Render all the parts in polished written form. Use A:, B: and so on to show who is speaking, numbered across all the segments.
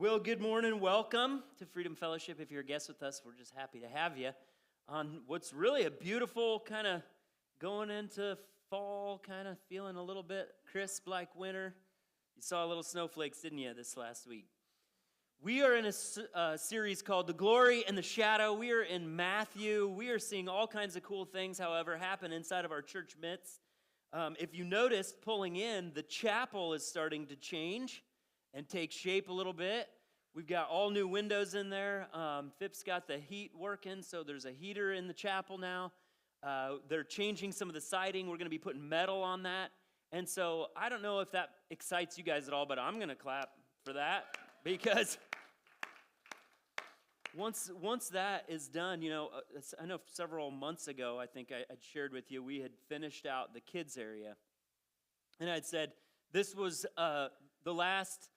A: Well, good morning. Welcome to Freedom Fellowship. If you're a guest with us, we're just happy to have you on what's really a beautiful kind of going into fall, kind of feeling a little bit crisp like winter. You saw little snowflakes, didn't you, this last week? We are in a series called The Glory and the Shadow. We are in Matthew. We are seeing all kinds of cool things, however, happen inside of our church midst. If you noticed, pulling in, the chapel is starting to change and take shape a little bit. We've got all new windows in there. Phip's got the heat working, so there's a heater in the chapel now. They're changing some of the siding. We're going to be putting metal on that. And so I don't know if that excites you guys at all, but I'm going to clap for that because once that is done, I know several months ago, I think I'd shared with you, we had finished out the kids area. And I'd said this was the last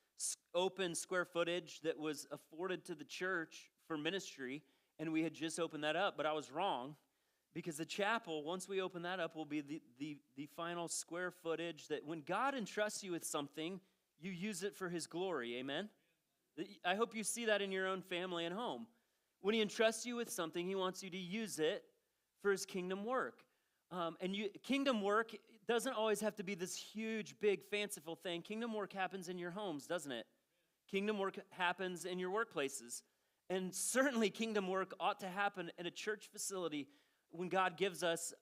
A: open square footage that was afforded to the church for ministry, and we had just opened that up, but I was wrong, because the chapel, once we open that up, will be the final square footage that when God entrusts you with something, you use it for His glory, amen? I hope you see that in your own family and home. When He entrusts you with something, He wants you to use it for His kingdom work. Kingdom work doesn't always have to be this huge, big, fanciful thing. Kingdom work happens in your homes, doesn't it? Kingdom work happens in your workplaces. And certainly kingdom work ought to happen at a church facility when God gives us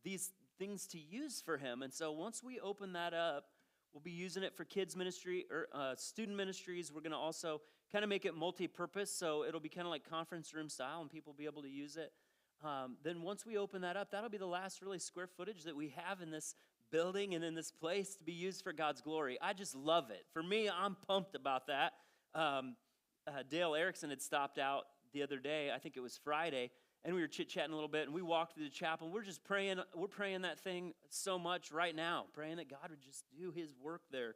A: these things to use for Him. And so once we open that up, we'll be using it for kids ministry or student ministries. We're going to also kind of make it multi-purpose, so it'll be kind of like conference room style, and people will be able to use it. Then once we open that up, that'll be the last really square footage that we have in this building and in this place to be used for God's glory. I just love it. For me, I'm pumped about that. Dale Erickson had stopped out the other day, I think it was Friday, and we were chit-chatting a little bit, and we walked through the chapel, and we're just praying. We're praying that thing so much right now, praying that God would just do His work there.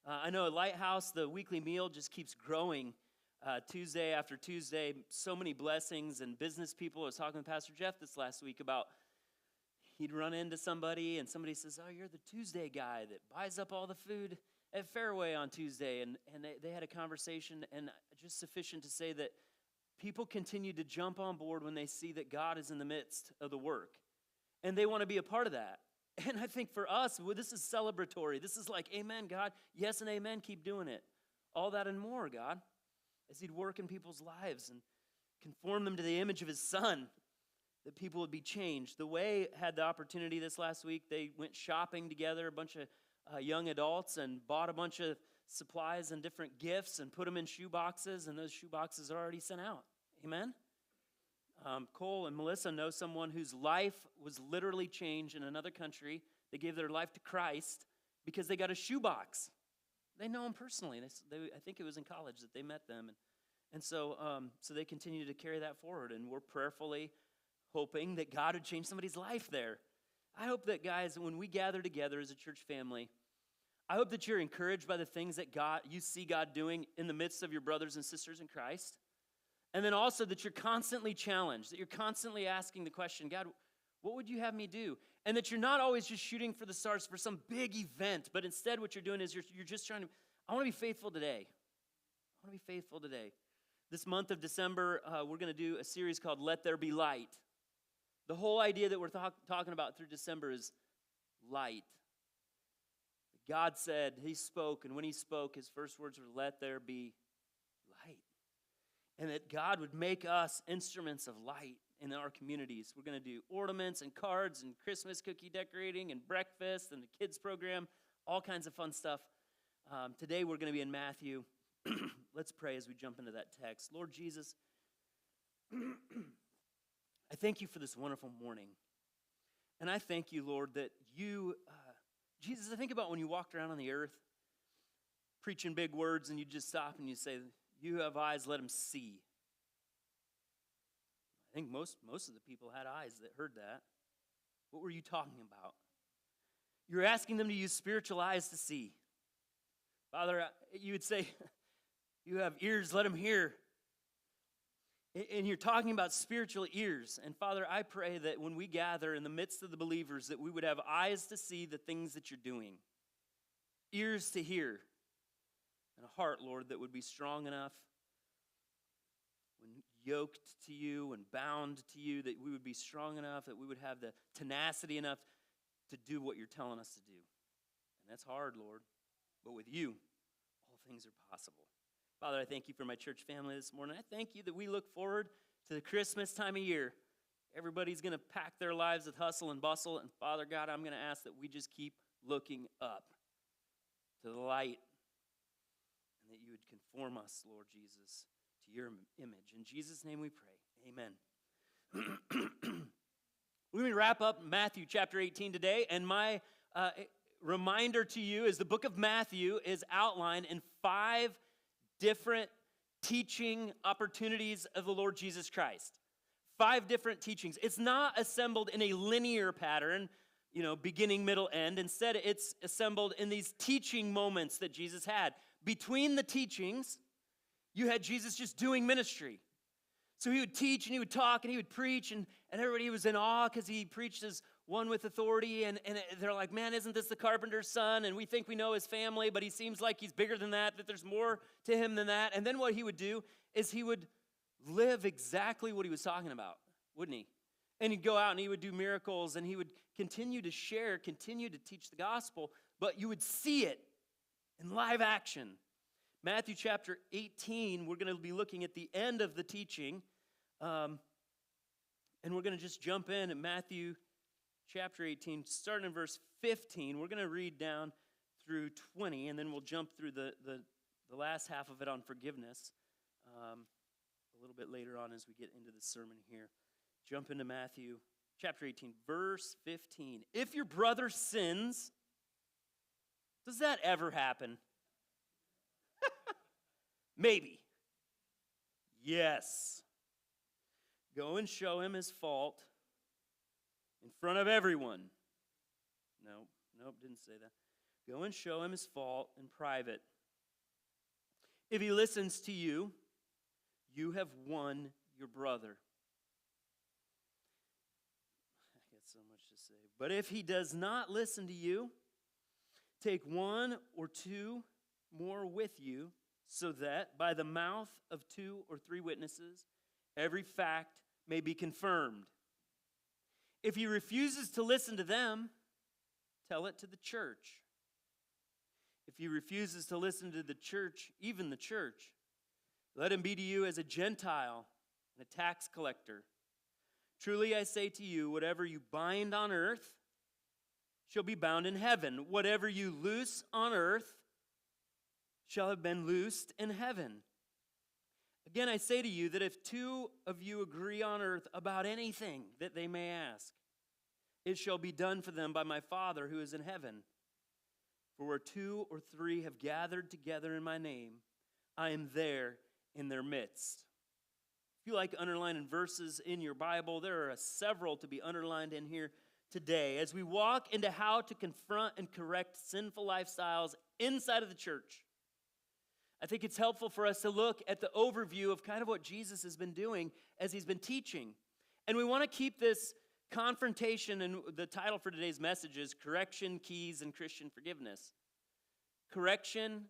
A: I know at Lighthouse, the weekly meal just keeps growing. Tuesday after Tuesday, so many blessings and business people. I was talking with Pastor Jeff this last week about he'd run into somebody and somebody says, "Oh, you're the Tuesday guy that buys up all the food at Fairway on Tuesday." And they had a conversation, and just sufficient to say that people continue to jump on board when they see that God is in the midst of the work. And they want to be a part of that. And I think for us, this is celebratory. This is like, amen, God. Yes and amen. Keep doing it. All that and more, God. As He'd work in people's lives and conform them to the image of His Son, that people would be changed. The Way had the opportunity this last week. They went shopping together, a bunch of young adults, and bought a bunch of supplies and different gifts and put them in shoe boxes, and those shoe boxes are already sent out. Amen? Cole and Melissa know someone whose life was literally changed in another country. They gave their life to Christ because they got a shoe box. They know them personally. I think it was in college that they met them. And so they continue to carry that forward. And we're prayerfully hoping that God would change somebody's life there. I hope that, guys, when we gather together as a church family, I hope that you're encouraged by the things that you see God doing in the midst of your brothers and sisters in Christ. And then also that you're constantly challenged, that you're constantly asking the question, God, what would you have me do? And that you're not always just shooting for the stars for some big event, but instead what you're doing is you're just trying to, I want to be faithful today. I want to be faithful today. This month of December, we're going to do a series called Let There Be Light. The whole idea that we're talking about through December is light. God said, He spoke, and when He spoke, His first words were, let there be light. And that God would make us instruments of light in our communities. We're going to do ornaments and cards and Christmas cookie decorating and breakfast and the kids program, all kinds of fun stuff. Today we're going to be in Matthew. Let's pray as we jump into that text. Lord Jesus, I thank You for this wonderful morning. And I thank You, Lord, that You, Jesus, I think about when You walked around on the earth preaching big words and you just stop and you say, you have eyes, let them see. I think most of the people had eyes that heard that. What were You talking about? You're asking them to use spiritual eyes to see. Father, You would say, you have ears, let them hear. And you're talking about spiritual ears. And Father, I pray that when we gather in the midst of the believers, that we would have eyes to see the things that You're doing, ears to hear. and a heart, Lord, that would be strong enough when yoked to you and bound to you, that we would be strong enough, that we would have the tenacity enough to do what you're telling us to do. And that's hard, Lord, but with you, all things are possible. Father, I thank you for my church family this morning. I thank you that we look forward to the Christmas time of year. Everybody's going to pack their lives with hustle and bustle, and Father God, I'm going to ask that we just keep looking up to the light, and that you would conform us, Lord Jesus, to your image. In Jesus' name we pray. Amen. We're going to wrap up Matthew chapter 18 today, and my reminder to you is the book of Matthew is outlined in 5 different teaching opportunities of the Lord Jesus Christ. 5 different teachings. It's not assembled in a linear pattern, beginning, middle, end. Instead, it's assembled in these teaching moments that Jesus had. Between the teachings, you had Jesus just doing ministry. So he would teach and he would talk and he would preach, and everybody was in awe because he preached as one with authority, and they're like, man, isn't this the carpenter's son? And we think we know his family, but he seems like he's bigger than that there's more to him than that. And then what he would do is he would live exactly what he was talking about, wouldn't he? And he'd go out and he would do miracles, and he would continue to share, continue to teach the gospel, but you would see it in live action. Matthew chapter 18, we're going to be looking at the end of the teaching, and we're going to just jump in at Matthew chapter 18, starting in verse 15. We're going to read down through 20, and then we'll jump through the last half of it on forgiveness a little bit later on as we get into the sermon here. Jump into Matthew chapter 18, verse 15. If your brother sins, does that ever happen? Maybe. Yes. Go and show him his fault in front of everyone. Nope, didn't say that. Go and show him his fault in private. If he listens to you, you have won your brother. I got so much to say. But if he does not listen to you, take 1 or 2 more with you, so that by the mouth of 2 or 3 witnesses, every fact may be confirmed. If he refuses to listen to them, tell it to the church. If he refuses to listen to the church, even the church, let him be to you as a Gentile and a tax collector. Truly I say to you, whatever you bind on earth shall be bound in heaven. Whatever you loose on earth shall have been loosed in heaven. Again, I say to you that if 2 of you agree on earth about anything that they may ask, it shall be done for them by my Father who is in heaven. For where 2 or 3 have gathered together in my name, I am there in their midst. If you like underlining verses in your Bible, there are several to be underlined in here today as we walk into how to confront and correct sinful lifestyles inside of the church. I think it's helpful for us to look at the overview of kind of what Jesus has been doing as he's been teaching. And we want to keep this confrontation, and the title for today's message is Correction, Keys, and Christian Forgiveness. Correction,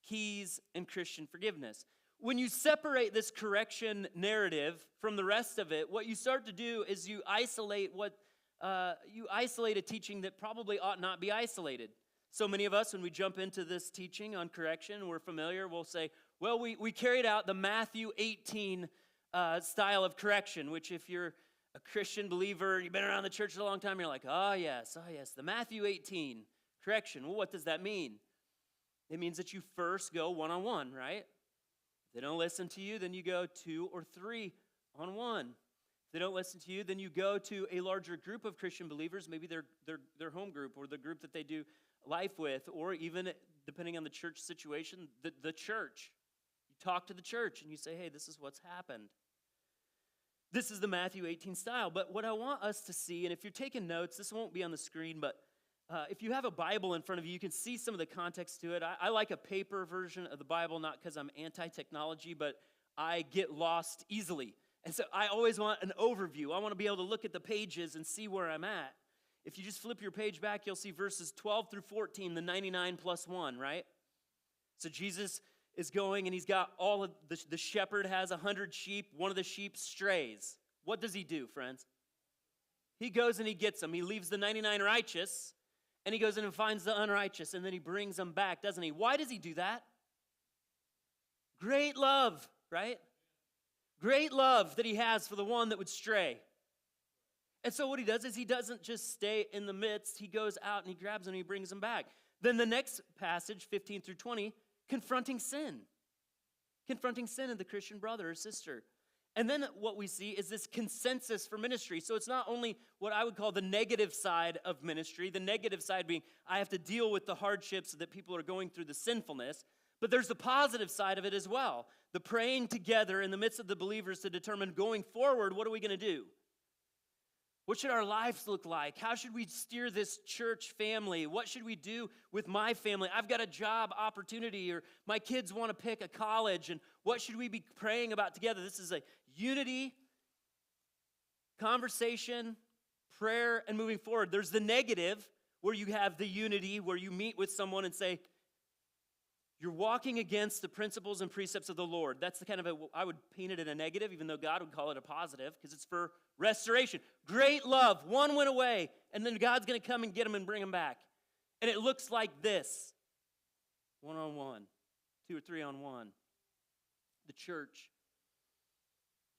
A: Keys, and Christian Forgiveness. When you separate this correction narrative from the rest of it, what you start to do is you isolate a teaching that probably ought not be isolated. So many of us, when we jump into this teaching on correction, we're familiar, we'll say, well, we carried out the Matthew 18 style of correction, which if you're a Christian believer, you've been around the church a long time, you're like, oh yes, the Matthew 18 correction. Well, what does that mean? It means that you first go one-on-one, right? If they don't listen to you, then you go 2 or 3 on one. If they don't listen to you, then you go to a larger group of Christian believers, maybe their home group or the group that they do life with, or even, depending on the church situation, the church. You talk to the church and you say, hey, this is what's happened. This is the Matthew 18 style. But what I want us to see, and if you're taking notes, this won't be on the screen, but if you have a Bible in front of you, you can see some of the context to it. I like a paper version of the Bible, not because I'm anti-technology, but I get lost easily. And so I always want an overview. I want to be able to look at the pages and see where I'm at. If you just flip your page back, you'll see verses 12 through 14, the 99 plus 1, right? So Jesus is going and he's got all of the shepherd has 100 sheep. One of the sheep strays. What does he do, friends? He goes and he gets them. He leaves the 99 righteous and he goes in and finds the unrighteous and then he brings them back, doesn't he? Why does he do that? Great love, right? Great love that he has for the one that would stray. And so what he does is he doesn't just stay in the midst. He goes out and he grabs them and he brings them back. Then the next passage, 15 through 20, confronting sin. Confronting sin in the Christian brother or sister. And then what we see is this consensus for ministry. So it's not only what I would call the negative side of ministry, the negative side being I have to deal with the hardships that people are going through, the sinfulness, but there's the positive side of it as well. The praying together in the midst of the believers to determine going forward, what are we going to do? What should our lives look like? How should we steer this church family? What should we do with my family? I've got a job opportunity, or my kids want to pick a college, and what should we be praying about together? This is a unity, conversation, prayer, and moving forward. There's the negative, where you have the unity, where you meet with someone and say, you're walking against the principles and precepts of the Lord. That's the kind of I would paint it in a negative, even though God would call it a positive, because it's for restoration. Great love. One went away, and then God's going to come and get them and bring them back. And it looks like this. 1-on-1, 2 or 3-on-1. The church.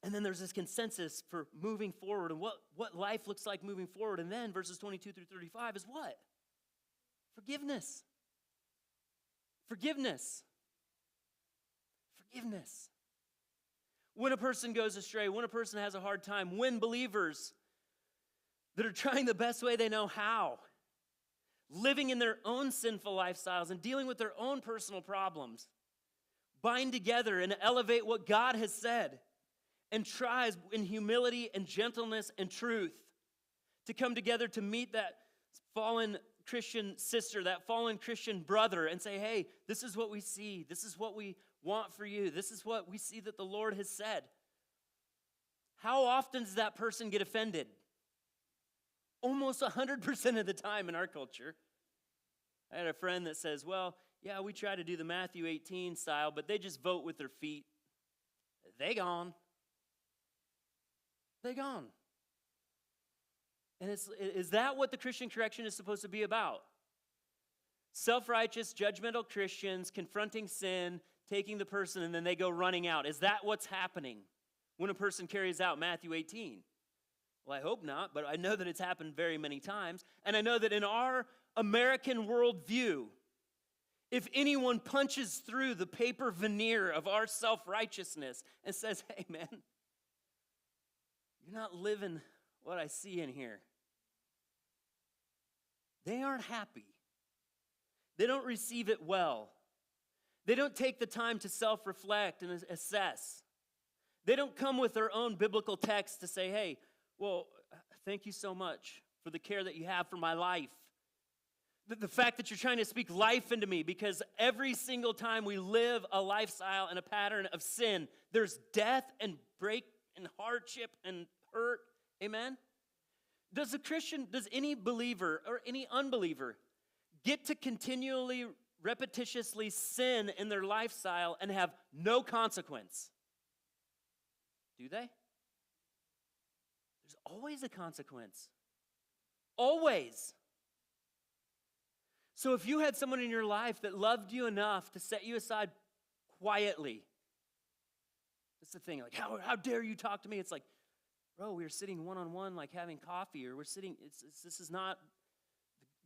A: And then there's this consensus for moving forward and what life looks like moving forward. And then verses 22 through 35 is what? Forgiveness. Forgiveness. Forgiveness. When a person goes astray, when a person has a hard time, when believers that are trying the best way they know how, living in their own sinful lifestyles and dealing with their own personal problems, bind together and elevate what God has said and tries in humility and gentleness and truth to come together to meet that fallen Christian sister, that fallen Christian brother, and say, hey, this is what we see. This is what we want for you. This is what we see that the Lord has said. How often does that person get offended? Almost 100% of the time in our culture. I had a friend that says, well, yeah, we try to do the Matthew 18 style, but they just vote with their feet. They gone. They gone. And is that what the Christian correction is supposed to be about? Self-righteous, judgmental Christians confronting sin, taking the person, and then they go running out. Is that what's happening when a person carries out Matthew 18? Well, I hope not, but I know that it's happened very many times. And I know that in our American worldview, if anyone punches through the paper veneer of our self-righteousness and says, hey, man, you're not living what I see in here, they aren't happy. They don't receive it well. They don't take the time to self-reflect and assess. They don't come with their own biblical text to say, hey, well, thank you so much for the care that you have for my life. The fact that you're trying to speak life into me, because every single time we live a lifestyle and a pattern of sin, there's death and break and hardship and hurt. Amen? Does any believer or any unbeliever get to continually, repetitiously sin in their lifestyle and have no consequence? Do they? There's always a consequence. Always. So if you had someone in your life that loved you enough to set you aside quietly, that's the thing, like, how dare you talk to me? It's like, bro, we were sitting one-on-one, like having coffee, or we're sitting, this is not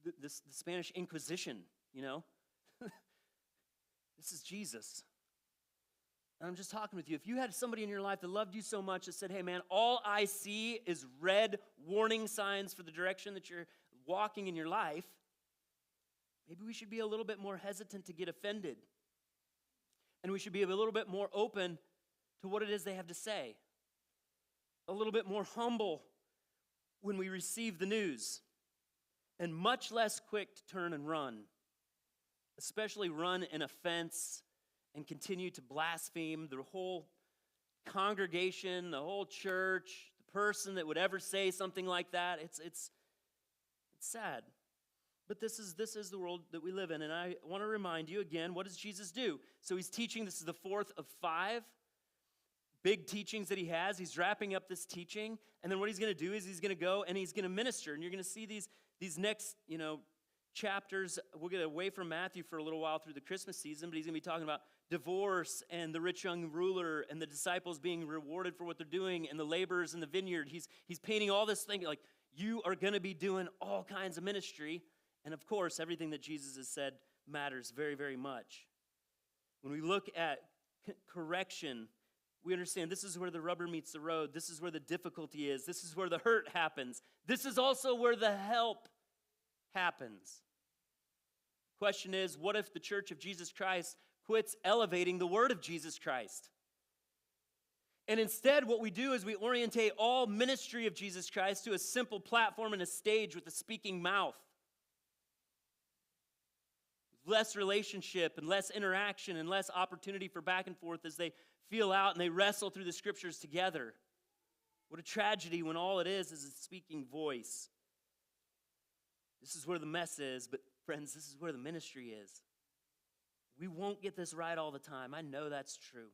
A: the Spanish Inquisition, you know? This is Jesus. And I'm just talking with you. If you had somebody in your life that loved you so much that said, hey, man, all I see is red warning signs for the direction that you're walking in your life, maybe we should be a little bit more hesitant to get offended. And we should be a little bit more open to what it is they have to say. A little bit more humble when we receive the news, and much less quick to turn and run, especially run in offense and continue to blaspheme the whole congregation, the whole church, the person that would ever say something like that. It's sad. But this is the world that we live in. And I want to remind you again, what does Jesus do? So he's teaching. This is the fourth of 5 big teachings that he has. He's wrapping up this teaching. And then what he's going to do is he's going to go and he's going to minister. And you're going to see these next, chapters. We'll get away from Matthew for a little while through the Christmas season, but he's going to be talking about divorce and the rich young ruler and the disciples being rewarded for what they're doing and the laborers in the vineyard. He's painting all this thing like you are going to be doing all kinds of ministry. And of course, everything that Jesus has said matters very, very much. When we look at correction, we understand this is where the rubber meets the road. This is where the difficulty is. This is where the hurt happens. This is also where the help happens. Question is, what if the Church of Jesus Christ quits elevating the word of Jesus Christ? And instead, what we do is we orientate all ministry of Jesus Christ to a simple platform and a stage with a speaking mouth. Less relationship and less interaction and less opportunity for back and forth as they feel out and they wrestle through the scriptures together. What a tragedy when all it is a speaking voice. This is where the mess is, but friends, this is where the ministry is. We won't get this right all the time. I know that's true.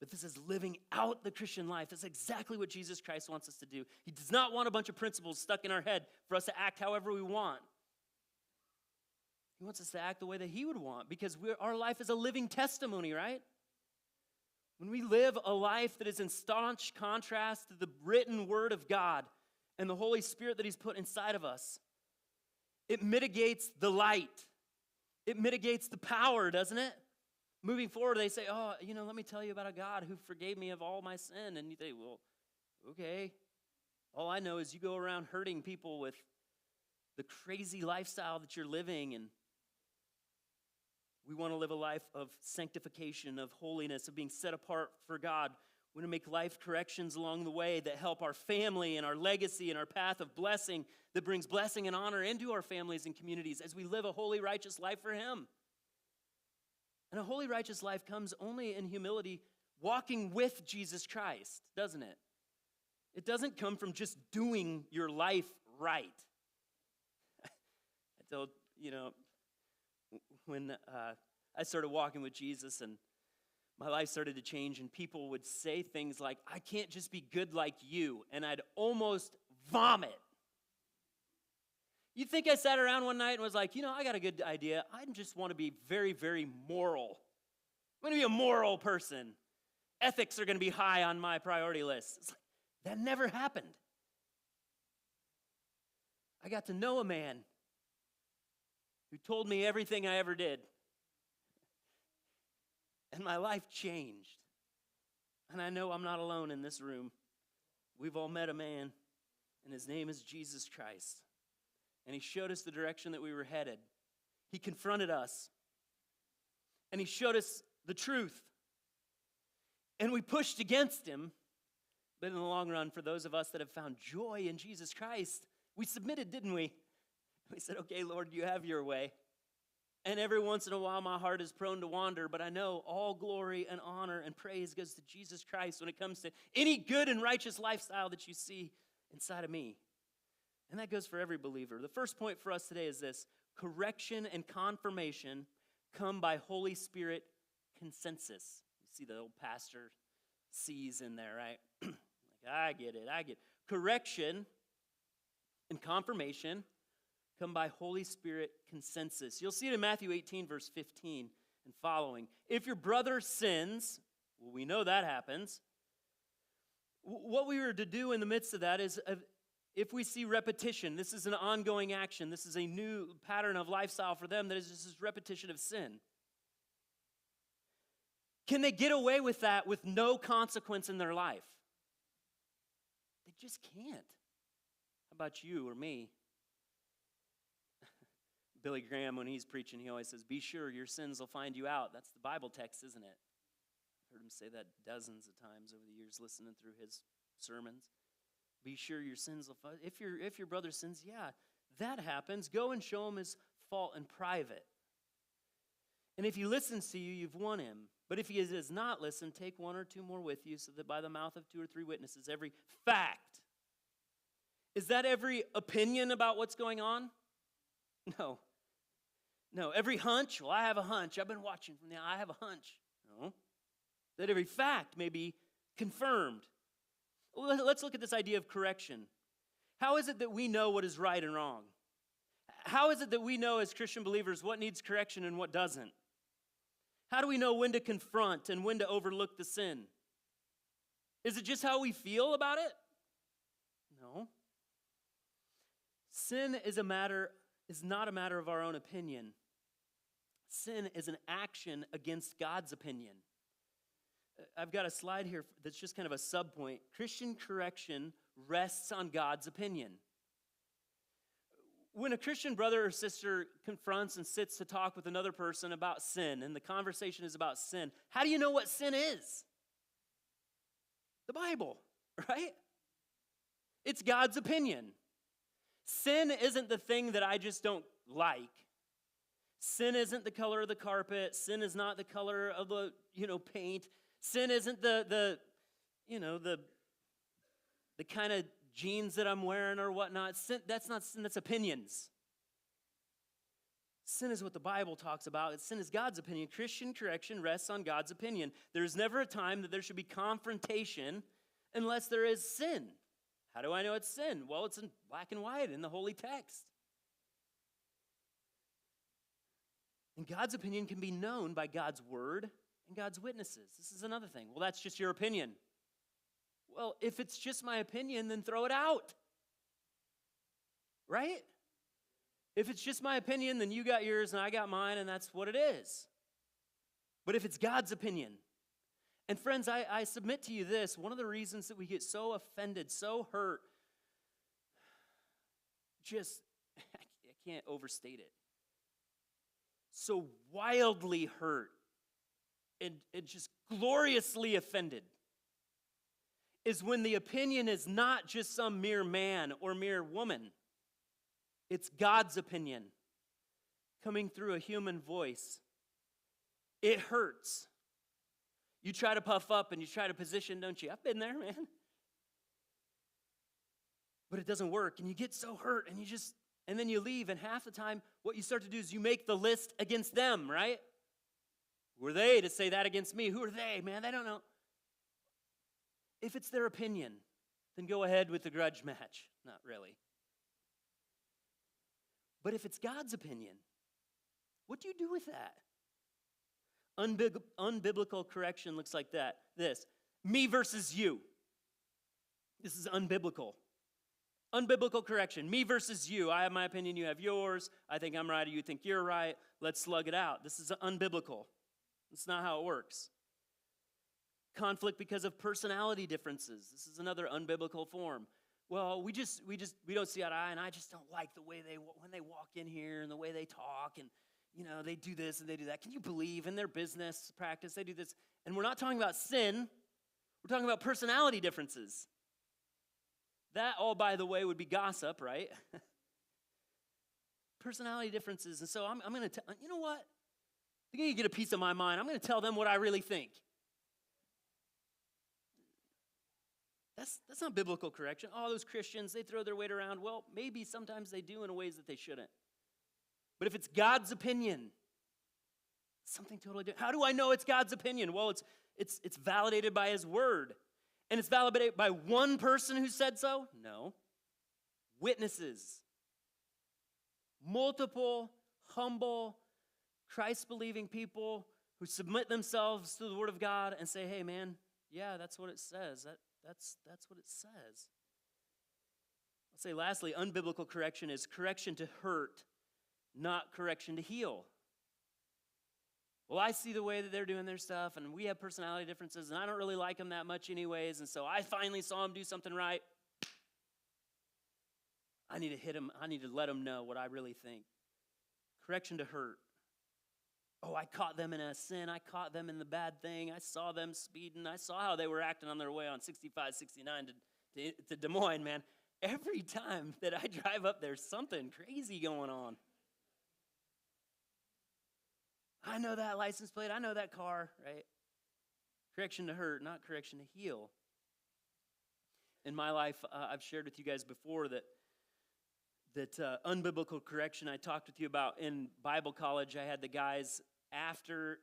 A: But this is living out the Christian life. That's exactly what Jesus Christ wants us to do. He does not want a bunch of principles stuck in our head for us to act however we want. He wants us to act the way that he would want because our life is a living testimony, right? When we live a life that is in staunch contrast to the written word of God and the Holy Spirit that he's put inside of us, it mitigates the light. It mitigates the power, doesn't it? Moving forward, they say, let me tell you about a God who forgave me of all my sin. And you think, well, okay. All I know is you go around hurting people with the crazy lifestyle that you're living, and we want to live a life of sanctification, of holiness, of being set apart for God. We want to make life corrections along the way that help our family and our legacy and our path of blessing that brings blessing and honor into our families and communities as we live a holy, righteous life for him. And a holy, righteous life comes only in humility, walking with Jesus Christ, doesn't it? It doesn't come from just doing your life right. I told, when I started walking with Jesus and my life started to change and people would say things like, I can't just be good like you, and I'd almost vomit. You think I sat around one night and was like, I got a good idea. I just want to be very, very moral. I'm going to be a moral person. Ethics are going to be high on my priority list. It's like, that never happened. I got to know a man who told me everything I ever did. And my life changed. And I know I'm not alone in this room. We've all met a man, and his name is Jesus Christ. And he showed us the direction that we were headed. He confronted us. And he showed us the truth. And we pushed against him. But in the long run, for those of us that have found joy in Jesus Christ, we submitted, didn't we? We said, okay, Lord, you have your way. And every once in a while, my heart is prone to wander, but I know all glory and honor and praise goes to Jesus Christ when it comes to any good and righteous lifestyle that you see inside of me. And that goes for every believer. The first point for us today is this: correction and confirmation come by Holy Spirit consensus. You see the old pastor C's in there, right? Like, I get it. Correction and confirmation come by Holy Spirit consensus. You'll see it in Matthew 18, verse 15 and following. If your brother sins, well, we know that happens. What we are to do in the midst of that is, if we see repetition, this is an ongoing action, this is a new pattern of lifestyle for them that is just this repetition of sin. Can they get away with that with no consequence in their life? They just can't. How about you or me? Billy Graham, when he's preaching, he always says, be sure your sins will find you out. That's the Bible text, isn't it? I've heard him say that dozens of times over the years listening through his sermons. Be sure your sins will find. If your brother sins, yeah, that happens. Go and show him his fault in private. And if he listens to you, you've won him. But if he does not listen, take one or two more with you, so that by the mouth of 2 or 3 witnesses, every fact. Is that every opinion about what's going on? No. No, every hunch, well, I have a hunch. I've been watching from I have a hunch. No. That every fact may be confirmed. Well, let's look at this idea of correction. How is it that we know what is right and wrong? How is it that we know as Christian believers what needs correction and what doesn't? How do we know when to confront and when to overlook the sin? Is it just how we feel about it? No. Sin is not a matter of our own opinion. Sin is an action against God's opinion. I've got a slide here that's just kind of a subpoint. Christian correction rests on God's opinion. When a Christian brother or sister confronts and sits to talk with another person about sin, and the conversation is about sin, how do you know what sin is? The Bible, right? It's God's opinion. Sin isn't the thing that I just don't like. Sin isn't the color of the carpet. Sin is not the color of the, paint. Sin isn't the kind of jeans that I'm wearing or whatnot. Sin, that's not sin, that's opinions. Sin is what the Bible talks about. Sin is God's opinion. Christian correction rests on God's opinion. There's never a time that there should be confrontation unless there is sin. How do I know it's sin? Well, it's in black and white in the holy text. And God's opinion can be known by God's word and God's witnesses. This is another thing. Well, that's just your opinion. Well, if it's just my opinion, then throw it out. Right? If it's just my opinion, then you got yours and I got mine, and that's what it is. But if it's God's opinion, and friends, I submit to you this, one of the reasons that we get so offended, so hurt, just, I can't overstate it, so wildly hurt and just gloriously offended, is when the opinion is not just some mere man or mere woman. It's God's opinion coming through a human voice. It hurts. You try to puff up and you try to position, don't you? I've been there, man. But it doesn't work, and you get so hurt, and then you leave, and half the time, what you start to do is you make the list against them, right? Who are they to say that against me? Who are they, man? They don't know. If it's their opinion, then go ahead with the grudge match. Not really. But if it's God's opinion, what do you do with that? Unbiblical correction looks like that. This. Me versus you. This is unbiblical. Unbiblical correction. Me versus you. I have my opinion, you have yours. I think I'm right, you think you're right. Let's slug it out. This is unbiblical. It's not how it works. Conflict because of personality differences. This is another unbiblical form. Well, we don't see eye to eye, and I just don't like the way when they walk in here and the way they talk, and they do this and they do that. Can you believe in their business practice they do this? And we're not talking about sin. We're talking about personality differences. That, all by the way, would be gossip, right? Personality differences. And so I'm going to tell, you know what? They're going to get a piece of my mind. I'm going to tell them what I really think. That's not biblical correction. Oh, those Christians, they throw their weight around. Well, maybe sometimes they do in ways that they shouldn't. But if it's God's opinion, it's something totally different. How do I know it's God's opinion? Well, it's validated by His word. And it's validated by one person who said so? No. Witnesses. Multiple, humble, Christ-believing people who submit themselves to the Word of God and say, hey, man, yeah, that's what it says. That's what it says. I'll say lastly, unbiblical correction is correction to hurt, not correction to heal. Well, I see the way that they're doing their stuff, and we have personality differences, and I don't really like them that much anyways, and so I finally saw them do something right. I need to hit them. I need to let them know what I really think. Correction to hurt. Oh, I caught them in a sin. I caught them in the bad thing. I saw them speeding. I saw how they were acting on their way on 65, 69 to Des Moines, man. Every time that I drive up, there's something crazy going on. I know that license plate. I know that car, right? Correction to hurt, not correction to heal. In my life, I've shared with you guys before that unbiblical correction I talked with you about in Bible college. I had the guys after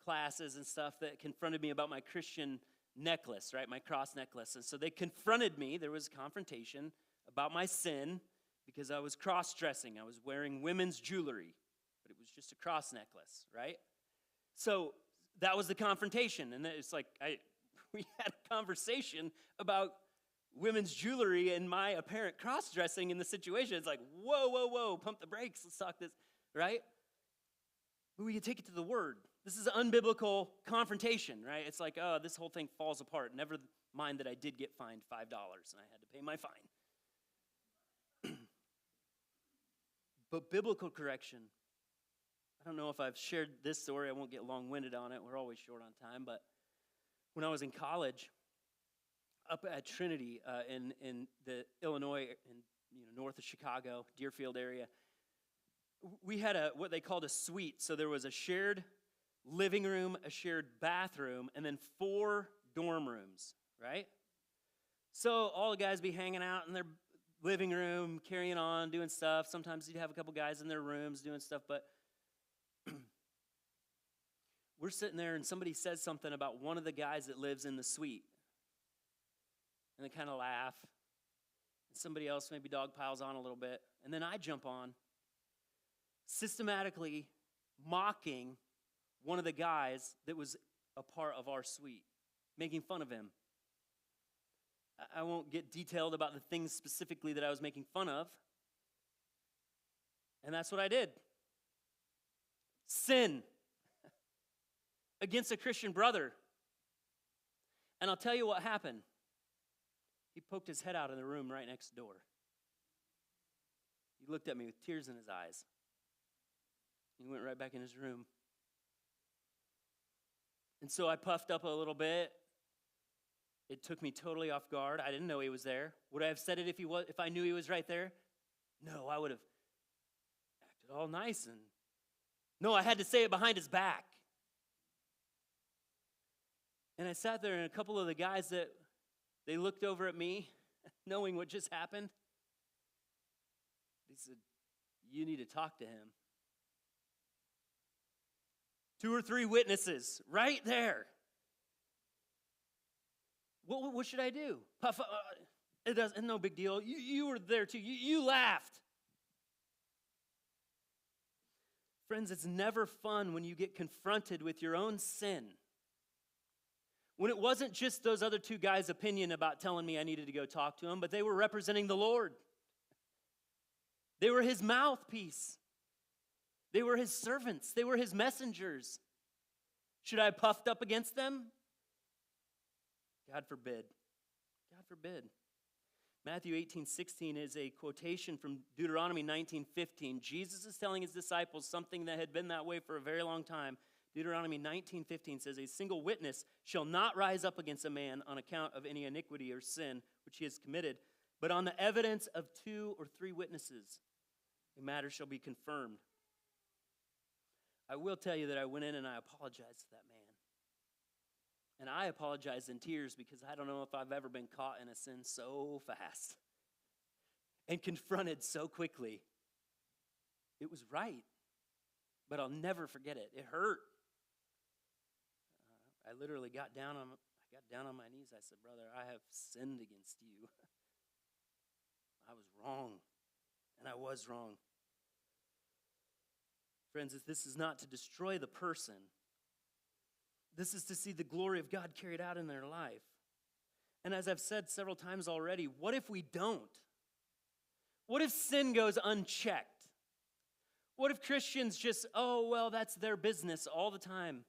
A: classes and stuff that confronted me about my Christian necklace, right, my cross necklace. And so they confronted me. There was a confrontation about my sin because I was cross-dressing. I was wearing women's jewelry, but it was just a cross necklace, right? So that was the confrontation. And it's like we had a conversation about women's jewelry and my apparent cross-dressing in the situation. It's like, whoa, pump the brakes. Let's talk this, right? But we can take it to the Word. This is an unbiblical confrontation, right? It's like, oh, this whole thing falls apart. Never mind that I did get fined $5 and I had to pay my fine. But biblical correction, I don't know if I've shared this story. I won't get long-winded on it. We're always short on time. But when I was in college, up at Trinity in the Illinois, north of Chicago, Deerfield area, we had what they called a suite. So there was a shared living room, a shared bathroom, and then 4 dorm rooms, right? So all the guys be hanging out in their living room, carrying on, doing stuff. Sometimes you'd have a couple guys in their rooms doing stuff, but we're sitting there and somebody says something about one of the guys that lives in the suite. And they kind of laugh. And somebody else maybe dog piles on a little bit. And then I jump on, systematically mocking one of the guys that was a part of our suite, making fun of him. I won't get detailed about the things specifically that I was making fun of. And that's what I did. Sin against a Christian brother. And I'll tell you what happened. He poked his head out of the room right next door. He looked at me with tears in his eyes. He went right back in his room. And so I puffed up a little bit. It took me totally off guard. I didn't know he was there. Would I have said it if I knew he was right there? No, I would have acted all nice. No, I had to say it behind his back. And I sat there, and a couple of the guys they looked over at me, knowing what just happened. They said, "You need to talk to him." 2 or 3 witnesses right there. What should I do? It's no big deal. You were there too. You laughed. Friends, it's never fun when you get confronted with your own sin. When it wasn't just those other 2 guys' opinion about telling me I needed to go talk to him, but they were representing the Lord. They were his mouthpiece. They were his servants. They were his messengers. Should I have puffed up against them? God forbid. God forbid. Matthew 18:16 is a quotation from Deuteronomy 19:15. Jesus is telling his disciples something that had been that way for a very long time. Deuteronomy 19:15 says, "A single witness shall not rise up against a man on account of any iniquity or sin which he has committed, but on the evidence of 2 or 3 witnesses, a matter shall be confirmed." I will tell you that I went in and I apologized to that man. And I apologized in tears because I don't know if I've ever been caught in a sin so fast and confronted so quickly. It was right, but I'll never forget it. It hurt. I literally got down on my knees. I said, "Brother, I have sinned against you. I was wrong, and I was wrong." Friends, this is not to destroy the person. This is to see the glory of God carried out in their life. And as I've said several times already, what if we don't? What if sin goes unchecked? What if Christians just, that's their business all the time?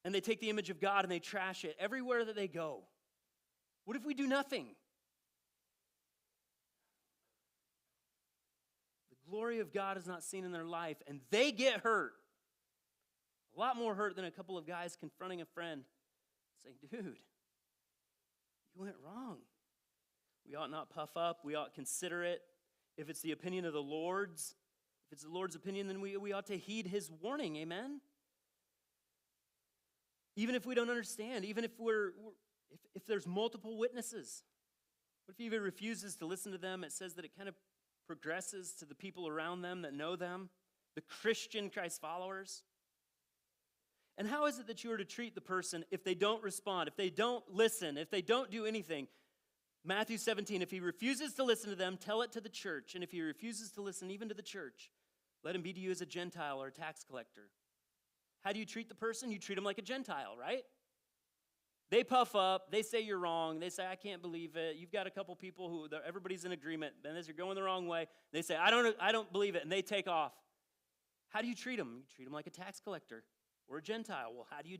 A: And they take the image of God and they trash it everywhere that they go. What if we do nothing? The glory of God is not seen in their life, and they get hurt. A lot more hurt than a couple of guys confronting a friend, saying, "Dude, you went wrong." We ought not puff up. We ought consider it. If it's the opinion of the Lord's, if it's the Lord's opinion, then we ought to heed his warning, amen? Even if we don't understand, even if if there's multiple witnesses. What if he even refuses to listen to them? It says that it kind of progresses to the people around them that know them, the Christian Christ followers? And how is it that you are to treat the person if they don't respond, if they don't listen, if they don't do anything? Matthew 17, if he refuses to listen to them, tell it to the church. And if he refuses to listen even to the church, let him be to you as a Gentile or a tax collector. How do you treat the person? You treat them like a Gentile, right? They puff up. They say you're wrong. They say, I can't believe it. You've got a couple people who everybody's in agreement. Then as you're going the wrong way, they say, I don't believe it, and they take off. How do you treat them? You treat them like a tax collector or a Gentile. Well, how do you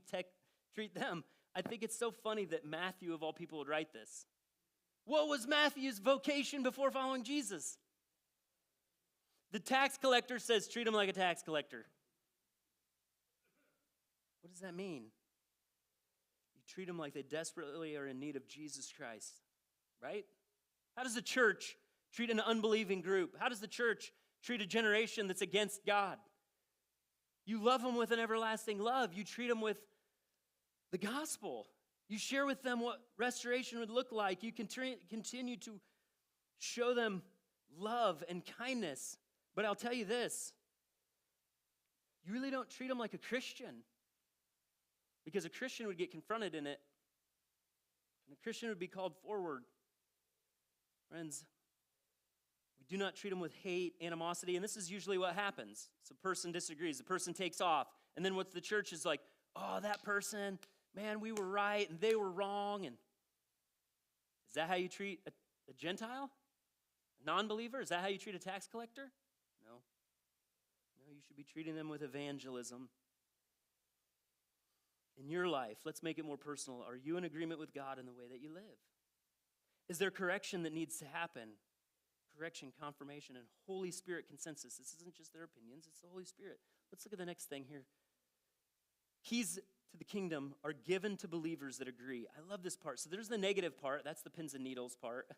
A: treat them? I think it's so funny that Matthew, of all people, would write this. What was Matthew's vocation before following Jesus? The tax collector says, treat him like a tax collector. What does that mean? You treat them like they desperately are in need of Jesus Christ, right? How does the church treat an unbelieving group? How does the church treat a generation that's against God? You love them with an everlasting love. You treat them with the gospel. You share with them what restoration would look like. You continue to show them love and kindness. But I'll tell you this, you really don't treat them like a Christian, because a Christian would get confronted in it, and a Christian would be called forward. Friends, we do not treat them with hate, animosity, and this is usually what happens. So a person disagrees, the person takes off, and then what's the church is like, oh, that person, man, we were right, and they were wrong. And is that how you treat a Gentile? A non-believer? Is that how you treat a tax collector? No. No, you should be treating them with evangelism. In your life, let's make it more personal. Are you in agreement with God in the way that you live? Is there correction that needs to happen? Correction, confirmation, and Holy Spirit consensus. This isn't just their opinions, it's the Holy Spirit. Let's look at the next thing here. Keys to the kingdom are given to believers that agree. I love this part. So there's the negative part. That's the pins and needles part.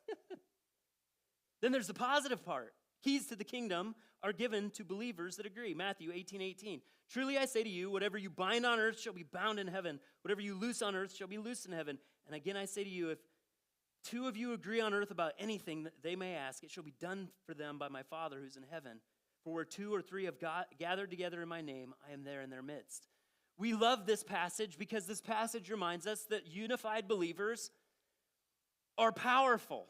A: Then there's the positive part. Keys to the kingdom are given to believers that agree. Matthew 18:18. Truly I say to you, whatever you bind on earth shall be bound in heaven. Whatever you loose on earth shall be loosed in heaven. And again I say to you, if two of you agree on earth about anything that they may ask, it shall be done for them by my Father who's in heaven. For where two or three have gathered together in my name, I am there in their midst. We love this passage because this passage reminds us that unified believers are powerful.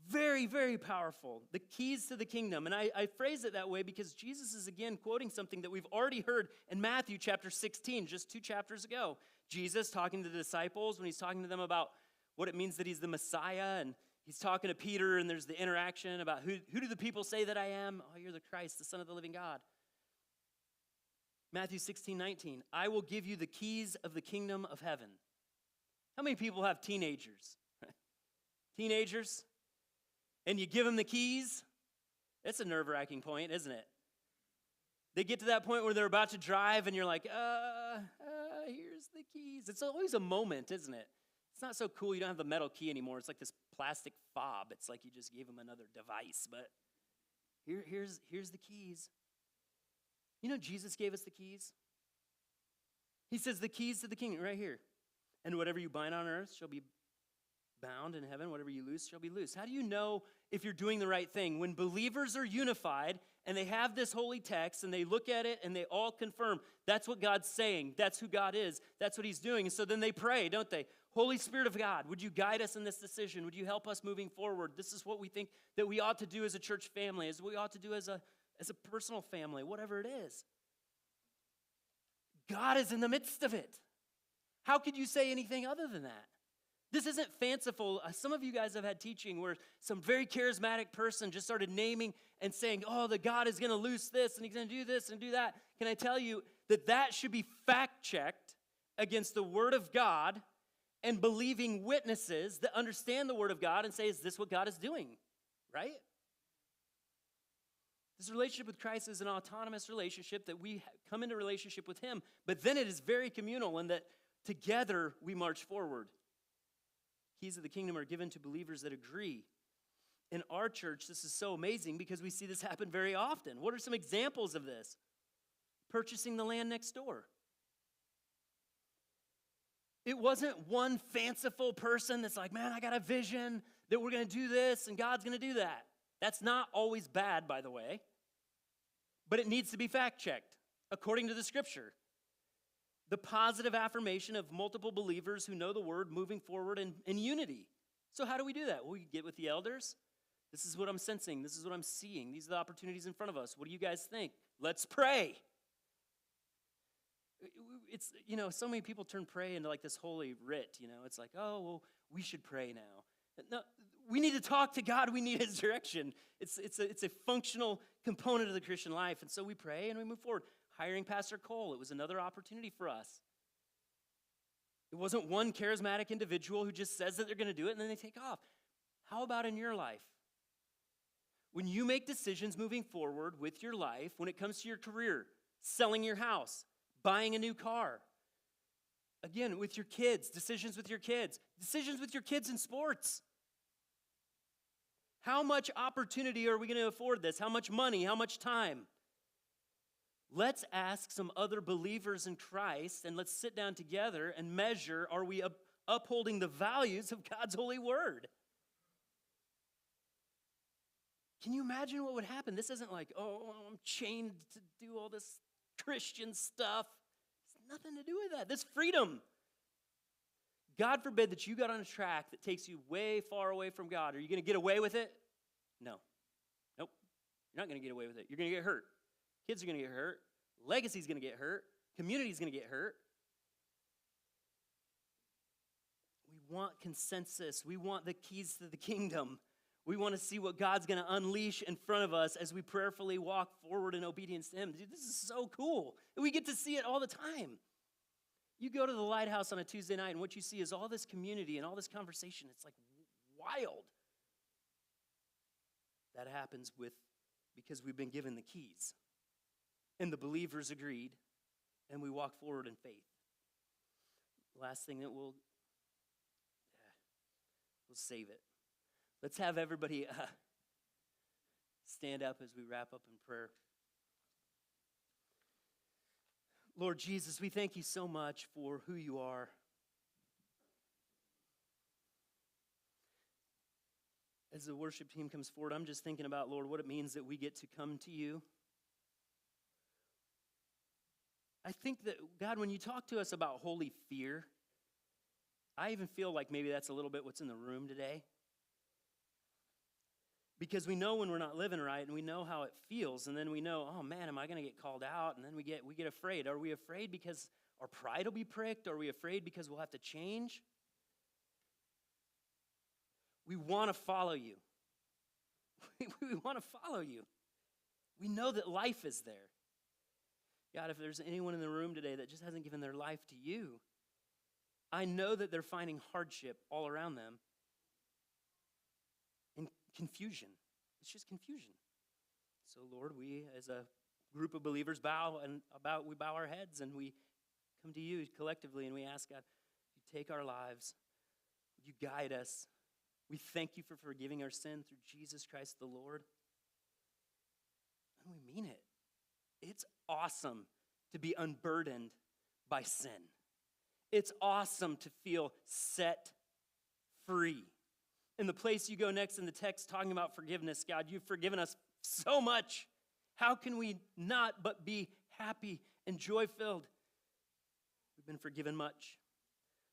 A: Very, very powerful. The keys to the kingdom. And I phrase it that way because Jesus is again quoting something that we've already heard in Matthew chapter 16, just 2 chapters ago. Jesus talking to the disciples when he's talking to them about what it means that he's the Messiah, and he's talking to Peter, and there's the interaction about who do the people say that I am? Oh, you're the Christ, the Son of the living God. Matthew 16:19, I will give you the keys of the kingdom of heaven. How many people have teenagers? Teenagers? And you give them the keys? It's a nerve-wracking point, isn't it? They get to that point where they're about to drive, and you're like, here's the keys. It's always a moment, isn't it? It's not so cool. You don't have the metal key anymore. It's like this plastic fob. It's like you just gave them another device. But here's the keys. You know, Jesus gave us the keys. He says the keys to the kingdom right here. And whatever you bind on earth shall be bound in heaven. Whatever you loose shall be loose. How do you know if you're doing the right thing? When believers are unified and they have this holy text and they look at it and they all confirm that's what God's saying. That's who God is. That's what he's doing. And so then they pray, don't they? Holy Spirit of God, would you guide us in this decision? Would you help us moving forward? This is what we think that we ought to do as a church family, as we ought to do as a personal family, whatever it is. God is in the midst of it. How could you say anything other than that? This isn't fanciful. Some of you guys have had teaching where some very charismatic person just started naming and saying, oh, the God is going to loose this, and he's going to do this and do that. Can I tell you that should be fact-checked against the Word of God and believing witnesses that understand the Word of God and say, is this what God is doing? Right? This relationship with Christ is an autonomous relationship that we come into relationship with him, but then it is very communal in that together we march forward. Keys of the kingdom are given to believers that agree. In our church, this is so amazing because we see this happen very often. What are some examples of this? Purchasing the land next door. It wasn't one fanciful person that's like, man, I got a vision that we're going to do this and God's going to do that. That's not always bad, by the way, but it needs to be fact-checked according to the Scripture. The positive affirmation of multiple believers who know the word moving forward in unity. So how do we do that? Well, we get with the elders. This is what I'm sensing. This is what I'm seeing. These are the opportunities in front of us. What do you guys think? Let's pray. It's, so many people turn pray into like this holy writ, It's like, oh, well, we should pray now. No, we need to talk to God. We need his direction. It's a functional component of the Christian life. And so we pray and we move forward. Hiring Pastor Cole, it was another opportunity for us. It wasn't one charismatic individual who just says that they're going to do it and then they take off. How about in your life? When you make decisions moving forward with your life, when it comes to your career, selling your house, buying a new car, again, with your kids, decisions with your kids in sports. How much opportunity are we going to afford this? How much money? How much time? Let's ask some other believers in Christ and let's sit down together and measure, are we upholding the values of God's holy word? Can you imagine what would happen? This isn't like, oh, I'm chained to do all this Christian stuff. It's nothing to do with that. This freedom. God forbid that you got on a track that takes you way far away from God. Are you going to get away with it? No. Nope. You're not going to get away with it. You're going to get hurt. Kids are going to get hurt. Legacy's going to get hurt. Community's going to get hurt. We want consensus. We want the keys to the kingdom. We want to see what God's going to unleash in front of us as we prayerfully walk forward in obedience to him. Dude, this is so cool. And we get to see it all the time. You go to the Lighthouse on a Tuesday night, and what you see is all this community and all this conversation. It's like wild. That happens because we've been given the keys. And the believers agreed, and we walk forward in faith. Last thing that we'll save it. Let's have everybody stand up as we wrap up in prayer. Lord Jesus, we thank you so much for who you are. As the worship team comes forward, I'm just thinking about, Lord, what it means that we get to come to you. I think that, God, when you talk to us about holy fear, I even feel like maybe that's a little bit what's in the room today. Because we know when we're not living right, and we know how it feels, and then we know, oh man, am I going to get called out? And then we get afraid. Are we afraid because our pride will be pricked? Are we afraid because we'll have to change? We want to follow you. We want to follow you. We know that life is there. God, if there's anyone in the room today that just hasn't given their life to you, I know that they're finding hardship all around them. Confusion. It's just confusion. So, Lord, we as a group of believers bow our heads and we come to you collectively and we ask, God, you take our lives, you guide us. We thank you for forgiving our sin through Jesus Christ the Lord. And we mean it. It's awesome to be unburdened by sin. It's awesome to feel set free. In the place you go next in the text talking about forgiveness, God, you've forgiven us so much. How can we not but be happy and joy-filled? We've been forgiven much.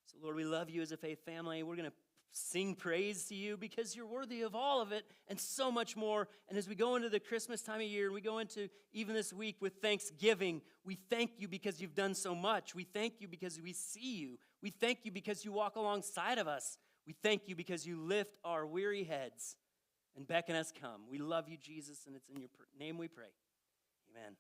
A: So, Lord, we love you as a faith family. We're going to sing praise to you because you're worthy of all of it and so much more. And as we go into the Christmas time of year, and we go into even this week with Thanksgiving, we thank you because you've done so much. We thank you because we see you. We thank you because you walk alongside of us. We thank you because you lift our weary heads and beckon us come. We love you, Jesus, and it's in your name we pray. Amen.